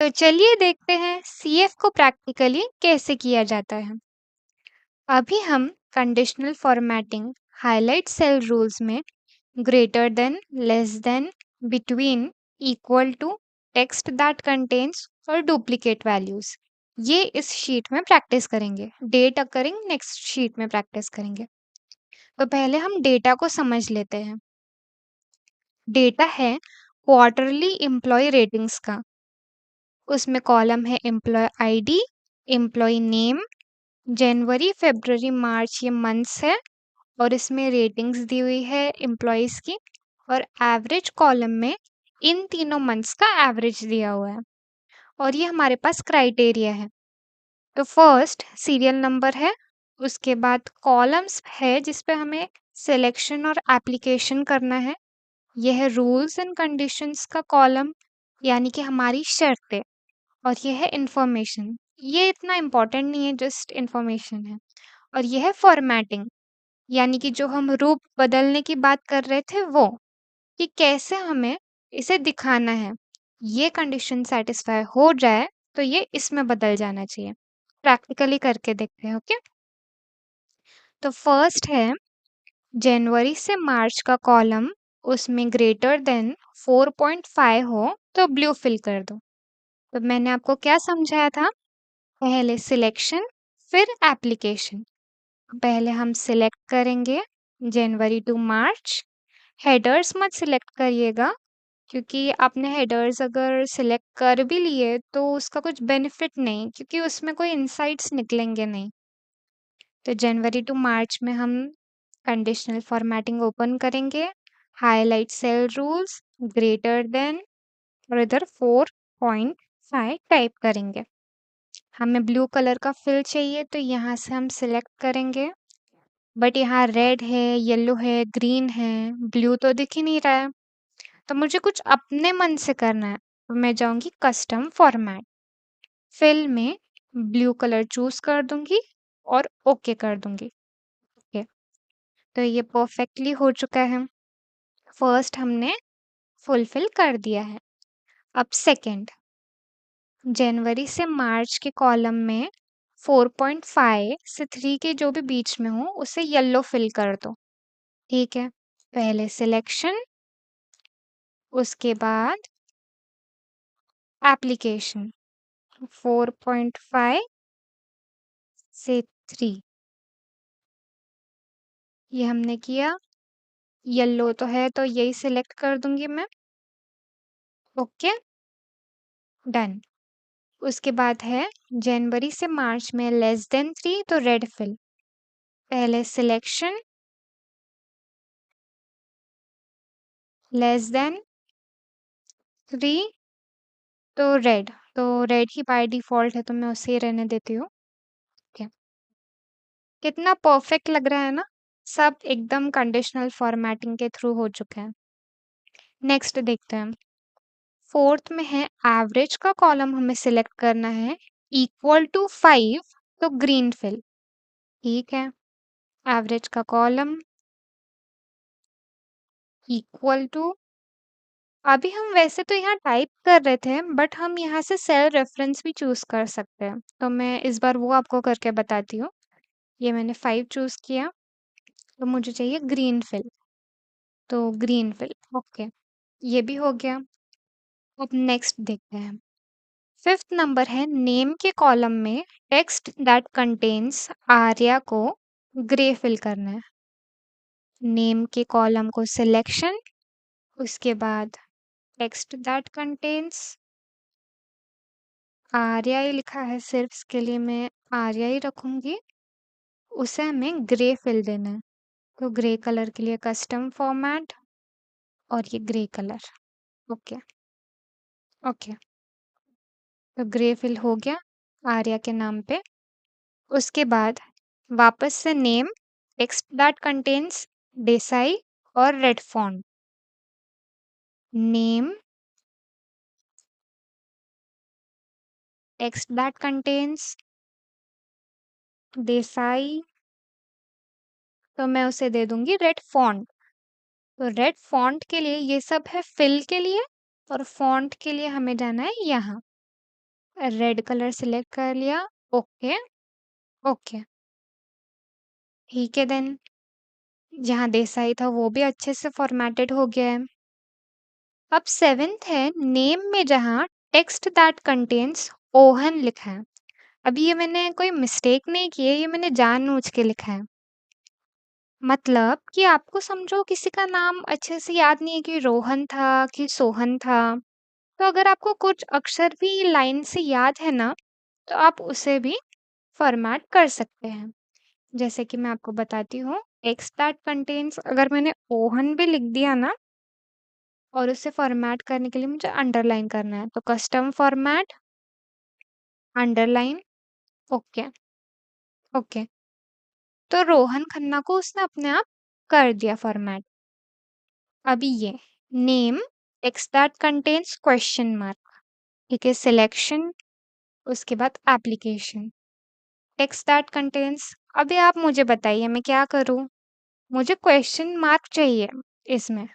तो चलिए देखते हैं सीएफ को प्रैक्टिकली कैसे किया जाता है। अभी हम conditional formatting highlight cell rules में greater than, less than, between, equal to, text that contains और डुप्लीकेट वैल्यूज ये इस शीट में प्रैक्टिस करेंगे। डेट अकरिंग नेक्स्ट शीट में प्रैक्टिस करेंगे। तो पहले हम डेटा को समझ लेते हैं। डेटा है क्वार्टरली एम्प्लॉय रेटिंग्स का। उसमें कॉलम है एम्प्लॉय आईडी, एम्प्लॉय नेम, जनवरी, फरवरी, मार्च ये मंथ्स है और इसमें रेटिंग्स दी हुई है एम्प्लॉयज़ की और एवरेज कॉलम में इन तीनों मंथ्स का एवरेज दिया हुआ है और ये हमारे पास क्राइटेरिया है। तो फर्स्ट सीरियल नंबर है, उसके बाद कॉलम्स है जिस पे हमें सिलेक्शन और एप्लीकेशन करना है। यह है रूल्स एंड कंडीशंस का कॉलम यानी कि हमारी शर्तें, और ये है इंफॉर्मेशन। ये इतना इम्पोर्टेंट नहीं है, जस्ट इंफॉर्मेशन है। और ये है फॉर्मेटिंग यानी कि जो हम रूप बदलने की बात कर रहे थे वो, कि कैसे हमें इसे दिखाना है। ये कंडीशन सेटिस्फाई हो जाए तो ये इसमें बदल जाना चाहिए। प्रैक्टिकली करके देखते हैं। ओके, तो फर्स्ट है जनवरी से मार्च का कॉलम, उसमें ग्रेटर देन 4.5 हो तो ब्लू फिल कर दो। तो मैंने आपको क्या समझाया था, पहले सिलेक्शन फिर एप्लीकेशन। पहले हम सिलेक्ट करेंगे जनवरी टू मार्च। हेडर्स मत सिलेक्ट करिएगा क्योंकि आपने हेडर्स अगर सिलेक्ट कर भी लिए तो उसका कुछ बेनिफिट नहीं, क्योंकि उसमें कोई इंसाइट्स निकलेंगे नहीं। तो जनवरी टू मार्च में हम कंडीशनल फॉर्मेटिंग ओपन करेंगे, highlight cell rules, greater than और इधर 4.5 टाइप करेंगे। हमें ब्लू कलर का फिल चाहिए तो यहाँ से हम सिलेक्ट करेंगे, बट यहाँ रेड है, येलो है, ग्रीन है, ब्लू तो दिख ही नहीं रहा है। तो मुझे कुछ अपने मन से करना है, तो मैं जाऊंगी कस्टम फॉर्मेट, फिल में ब्लू कलर चूज कर दूंगी और ओके कर दूंगी। ओके, तो ये परफेक्टली हो चुका है। फर्स्ट हमने फुलफिल कर दिया है। अब सेकंड, जनवरी से मार्च के कॉलम में 4.5 से 3 के जो भी बीच में हो उसे येलो फिल कर दो। ठीक है, पहले सिलेक्शन, उसके बाद एप्लीकेशन, 4.5 से 3 ये हमने किया। येलो तो है तो यही सिलेक्ट कर दूंगी मैं। Okay, done. उसके बाद है जनवरी से मार्च में लेस देन 3 तो रेड फिल। पहले सिलेक्शन, लेस देन 3 तो रेड ही बाय डिफॉल्ट है तो मैं उसे ही रहने देती हूँ। ओके, कितना परफेक्ट लग रहा है ना, सब एकदम कंडीशनल फॉर्मेटिंग के थ्रू हो चुके हैं। नेक्स्ट देखते हैं। फोर्थ में है एवरेज का कॉलम हमें सिलेक्ट करना है, इक्वल टू 5 तो ग्रीन फिल। ठीक है, एवरेज का कॉलम इक्वल टू, अभी हम वैसे तो यहाँ टाइप कर रहे थे बट हम यहाँ से सेल रेफरेंस भी चूज कर सकते हैं, तो मैं इस बार वो आपको करके बताती हूँ। ये मैंने 5 चूज किया तो मुझे चाहिए ग्रीन फिल, तो ग्रीन फिल। ओके, ये भी हो गया। अब नेक्स्ट देखते हैं। फिफ्थ नंबर है नेम के कॉलम में टेक्स्ट दैट कंटेन्स आर्या को ग्रे फिल करना है। नेम के कॉलम को सिलेक्शन, उसके बाद टेक्स्ट दैट कंटेन्स आर्या ही लिखा है, सिर्फ इसके लिए मैं आर्या ही रखूंगी। उसे हमें ग्रे फिल देना है, तो ग्रे कलर के लिए कस्टम फॉर्मेट और ये ग्रे कलर। ओके ओके, तो ग्रे फिल हो गया आर्या के नाम पे। उसके बाद वापस से name, text that contains Desai और red font. Name, text that contains Desai, तो मैं उसे दे दूंगी रेड फॉन्ट। तो रेड फॉन्ट के लिए ये सब है फिल के लिए, और फॉन्ट के लिए हमें जाना है यहाँ। रेड कलर सिलेक्ट कर लिया। ओके, ओके, ठीक है देन। जहाँ देसाई था वो भी अच्छे से फॉर्मेटेड हो गया है। अब 7th है, नेम में जहाँ टेक्स्ट दैट कंटेन्स ओहन लिखा है। अभी ये मैंने कोई मिस्टेक नहीं की है, ये मैंने जानबूझ के लिखा है। मतलब कि आपको समझो किसी का नाम अच्छे से याद नहीं है कि रोहन था कि सोहन था, तो अगर आपको कुछ अक्षर भी लाइन से याद है ना, तो आप उसे भी फॉर्मेट कर सकते हैं। जैसे कि मैं आपको बताती हूँ, टेक्स्ट दैट कंटेन्स अगर मैंने ओहन भी लिख दिया ना, और उसे फॉर्मेट करने के लिए मुझे अंडरलाइन करना है, तो custom format, underline, okay, okay. तो रोहन खन्ना को उसने अपने आप कर दिया फॉर्मेट। अभी ये name text that contains question mark, ठीक है, सिलेक्शन, उसके बाद एप्लीकेशन, टेक्स्ट दैट कंटेन्स। अभी आप मुझे बताइए मैं क्या करूँ? मुझे क्वेश्चन मार्क चाहिए इसमें।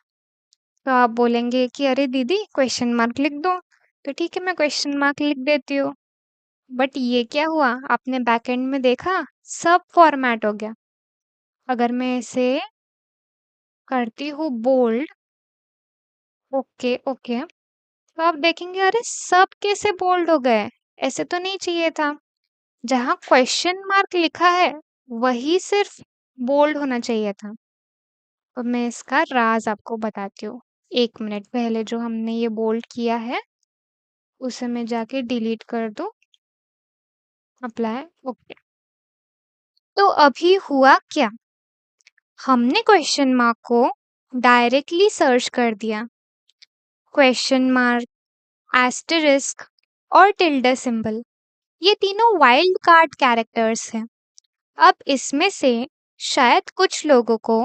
तो आप बोलेंगे कि अरे दीदी क्वेश्चन मार्क लिख दो, तो ठीक है मैं क्वेश्चन मार्क लिख देती हूँ। बट ये क्या हुआ, आपने बैकएंड में देखा सब फॉर्मेट हो गया। अगर मैं इसे करती हूँ बोल्ड, ओके ओके, तो आप देखेंगे अरे सब कैसे बोल्ड हो गए, ऐसे तो नहीं चाहिए था। जहाँ क्वेश्चन मार्क लिखा है वही सिर्फ बोल्ड होना चाहिए था। तो मैं इसका राज आपको बताती हूँ। 1 मिनट पहले जो हमने ये बोल्ड किया है उसे मैं जाके डिलीट कर दूँ, अप्लाई, ओके। तो अभी हुआ क्या, हमने क्वेश्चन मार्क को डायरेक्टली सर्च कर दिया। क्वेश्चन मार्क, एस्टेरिस्क और टिल्डे सिंबल, ये तीनों वाइल्ड कार्ड कैरेक्टर्स हैं। अब इसमें से शायद कुछ लोगों को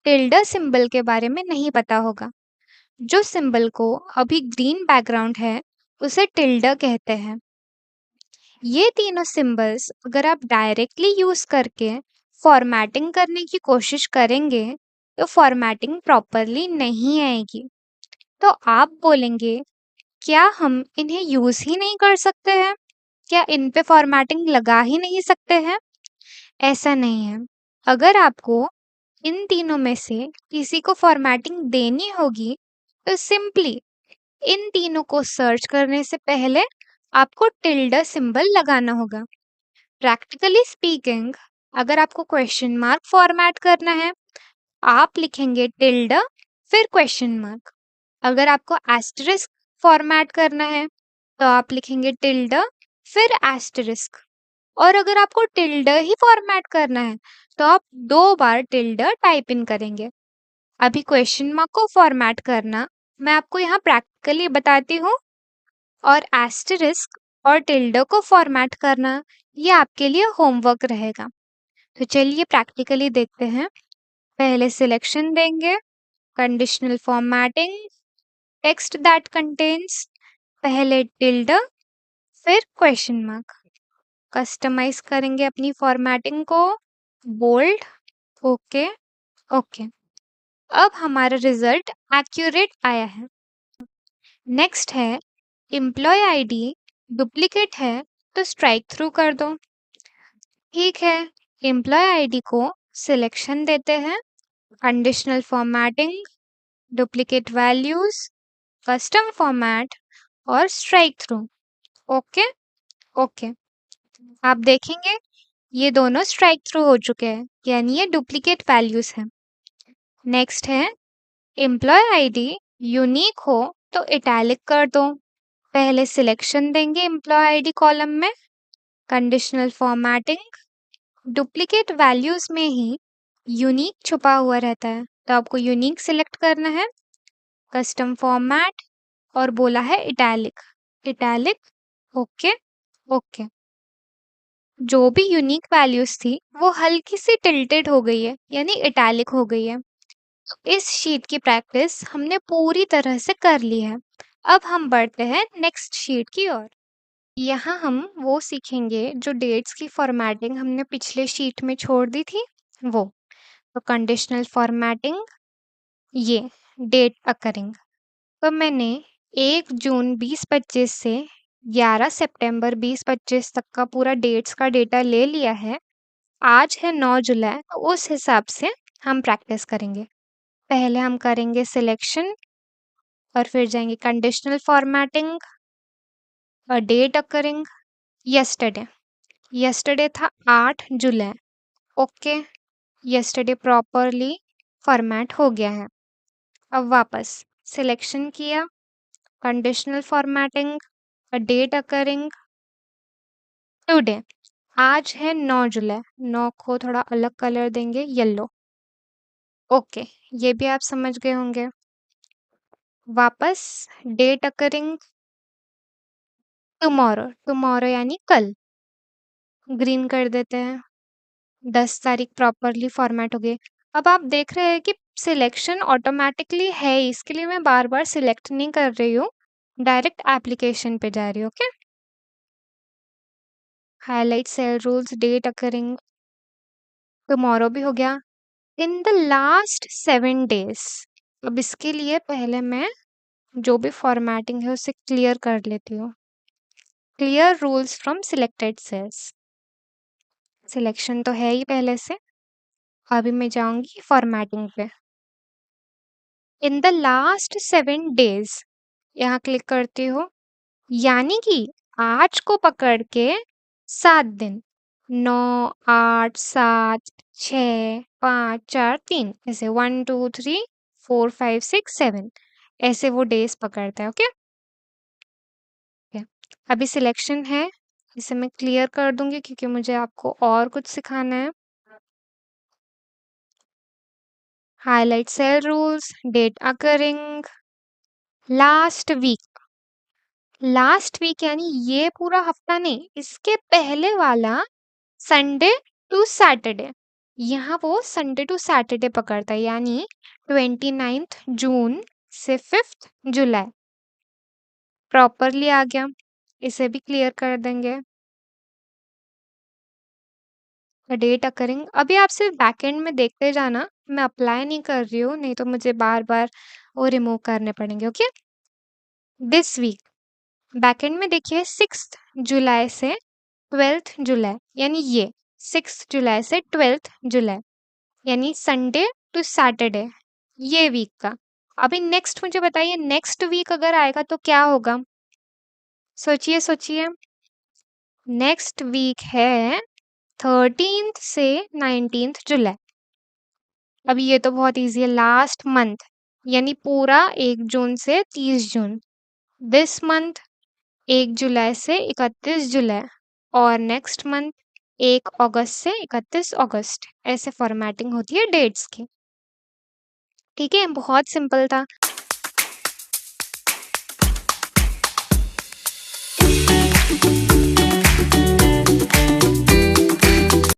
टिल्डे सिंबल के बारे में नहीं पता होगा। जो सिंबल को अभी ग्रीन बैकग्राउंड है उसे टिल्डे कहते हैं। ये तीनों सिंबल्स अगर आप डायरेक्टली यूज करके फॉर्मेटिंग करने की कोशिश करेंगे तो फॉर्मेटिंग प्रॉपरली नहीं आएगी। तो आप बोलेंगे क्या हम इन्हें यूज ही नहीं कर सकते हैं? क्या इन पे फॉर्मेटिंग लगा ही नहीं सकते हैं? ऐसा नहीं है। अगर आपको इन तीनों में से किसी को फॉर्मेटिंग देनी होगी तो सिंपली इन तीनों को सर्च करने से पहले आपको टिल्डे सिंबल लगाना होगा। प्रैक्टिकली स्पीकिंग, अगर आपको क्वेश्चन मार्क फॉर्मेट करना है, आप लिखेंगे टिल्डे फिर क्वेश्चन मार्क। अगर आपको एस्टेरिस्क फॉर्मेट करना है, तो आप लिखेंगे टिल्डे फिर एस्टेरिस्क। और अगर आपको टिल्डे ही फॉर्मेट करना है, तो आप 2 बार टिल्डे टाइप इन करेंगे। अभी क्वेश्चन मार्क को फॉर्मेट करना मैं आपको यहाँ प्रैक्टिकली बताती हूँ, और एस्टेरिस्क और टिल्डे को फॉर्मेट करना ये आपके लिए होमवर्क रहेगा। तो चलिए प्रैक्टिकली देखते हैं। पहले सिलेक्शन देंगे, conditional formatting, text that contains, पहले टिल्डे फिर क्वेश्चन मार्क। कस्टमाइज करेंगे अपनी फॉर्मेटिंग को, बोल्ड, ओके, ओके। अब हमारा रिजल्ट एक्यूरेट आया है। नेक्स्ट है एम्प्लॉय आईडी डुप्लीकेट है तो स्ट्राइक थ्रू कर दो। ठीक है, एम्प्लॉय आईडी को सिलेक्शन देते हैं, conditional formatting, duplicate values, custom format और स्ट्राइक थ्रू, ओके, ओके। आप देखेंगे ये दोनों स्ट्राइक थ्रू हो चुके हैं, यानी ये डुप्लीकेट वैल्यूज हैं। नेक्स्ट है एम्प्लॉय आईडी यूनिक हो तो इटैलिक कर दो। पहले सिलेक्शन देंगे एम्प्लॉय आईडी कॉलम में, कंडीशनल फॉर्मेटिंग, डुप्लीकेट वैल्यूज में ही यूनिक छुपा हुआ रहता है, तो आपको यूनिक सिलेक्ट करना है, कस्टम फॉर्मेट और बोला है इटैलिक, इटैलिक, ओके, ओके। जो भी यूनिक वैल्यूज थी वो हल्की सी टिल्टेड हो गई है, यानी इटैलिक हो गई है। इस शीट की प्रैक्टिस हमने पूरी तरह से कर ली है। अब हम बढ़ते हैं नेक्स्ट शीट की ओर। यहाँ हम वो सीखेंगे जो डेट्स की फॉर्मेटिंग हमने पिछले शीट में छोड़ दी थी वो। तो कंडीशनल फॉर्मेटिंग, ये डेट अकरिंग, तो मैंने 1 जून 2025 से 11 सितंबर 2025 तक का पूरा डेट्स का डेटा ले लिया है। आज है 9 जुलाई, तो उस हिसाब से हम प्रैक्टिस करेंगे। पहले हम करेंगे सिलेक्शन और फिर जाएंगे conditional formatting, date occurring yesterday. Yesterday था 8 जुलाई। ओके, यस्टरडे प्रॉपरली फॉर्मेट हो गया है। अब वापस सिलेक्शन किया, conditional formatting, date occurring today. आज है 9 जुलाई, 9 को थोड़ा अलग कलर देंगे, येलो। ओके, ये भी आप समझ गए होंगे। वापस डेट अकरिंग टुमारो, टुमारो यानी कल, ग्रीन कर देते हैं। 10 तारीख प्रॉपरली फॉर्मेट हो गई। अब आप देख रहे हैं कि सिलेक्शन ऑटोमेटिकली है, इसके लिए मैं बार बार सिलेक्ट नहीं कर रही हूँ, डायरेक्ट एप्लीकेशन पे जा रही हूँ। Okay, highlight cell rules, date occurring tomorrow भी हो गया। इन द लास्ट 7 days, अब इसके लिए पहले मैं जो भी फॉर्मेटिंग है उसे क्लियर कर लेती हूँ। Clear rules from selected cells, selection तो है ही पहले से। अभी मैं जाऊंगी फॉर्मेटिंग पे। इन द लास्ट 7 days, यहाँ क्लिक करती हूँ, यानी कि आज को पकड़ के 7 दिन, 9, 8, 7, 6, 5, 4, 3, ऐसे 1, 2, 3, 4, 5, 6, 7, ऐसे वो डेज पकड़ता है। ओके, अभी सिलेक्शन है, इसे मैं क्लियर कर दूंगी क्योंकि मुझे आपको और कुछ सिखाना है। Highlight cell rules, date occurring last week, last week यानी ये पूरा हफ्ता नहीं, इसके पहले वाला संडे टू सैटरडे। यहाँ वो संडे टू सैटरडे पकड़ता है, यानी 29 जून से 5 जुलाई प्रॉपरली आ गया। इसे भी क्लियर कर देंगे। डेट अकरिंग अभी आप सिर्फ बैकएंड में देखते जाना, मैं अप्लाई नहीं कर रही हूँ, नहीं तो मुझे बार बार वो रिमूव करने पड़ेंगे। ओके, दिस वीक बैकएंड में देखिए 6 जुलाई से 12 जुलाई, यानी ये 6 जुलाई से 12 जुलाई, यानी संडे टू सैटरडे, ये वीक का। अभी नेक्स्ट मुझे बताइए, नेक्स्ट वीक अगर आएगा तो क्या होगा? सोचिए सोचिए। नेक्स्ट वीक है 13 से 19 जुलाई। अब ये तो बहुत इजी है, लास्ट मंथ, यानी पूरा 1 जून से 30 जून। दिस मंथ 1 जुलाई से 31 जुलाई, और नेक्स्ट मंथ 1 अगस्त से 31 अगस्त, ऐसे फॉर्मेटिंग होती है डेट्स की। ठीक है, बहुत सिंपल था।